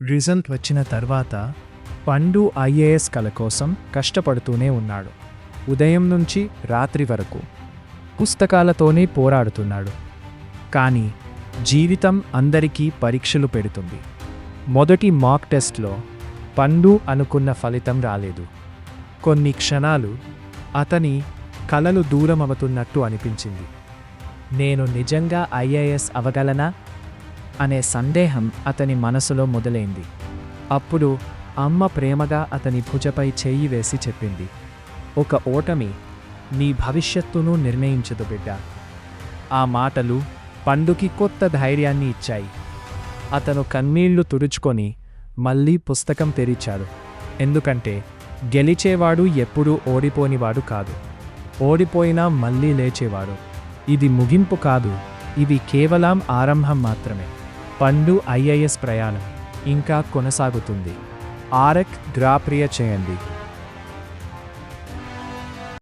Result వచ్చిన తర్వాత పండు ఐఏఎస్ కల కోసం కష్టపడుతూనే ఉన్నాడు. ఉదయం నుంచి రాత్రి వరకు పుస్తకాలతోనే పోరాడుతున్నాడు. కానీ జీవితం అందరికీ పరీక్షలు పెడుతుంది. మొదటి మాక్ టెస్ట్లో పండు అనుకున్న ఫలితం రాలేదు. కొన్ని క్షణాలు అతని కలలు దూరమవుతున్నట్టు అనిపించింది. నేను నిజంగా ఐఏఎస్ అవగలనా అనే సందేహం అతని మనసులో మొదలైంది. అప్పుడు అమ్మ ప్రేమగా అతని భుజపై చెయ్యి వేసి చెప్పింది, "ఒక ఓటమి నీ భవిష్యత్తును నిర్ణయించదు బిడ్డ." ఆ మాటలు పండుకి కొత్త ధైర్యాన్ని ఇచ్చాయి. అతను కన్నీళ్లు తుడుచుకొని మళ్ళీ పుస్తకం తెరిచాడు. ఎందుకంటే గెలిచేవాడు ఎప్పుడూ ఓడిపోనివాడు కాదు, ఓడిపోయినా మళ్ళీ లేచేవాడు. ఇది ముగింపు కాదు, ఇది కేవలం ఆరంభం మాత్రమే. పండు ఐఏఎస్ ప్రయాణం ఇంకా కొనసాగుతుంది. ఆర్ఎక్ గ్రాప్రియ చేయండి.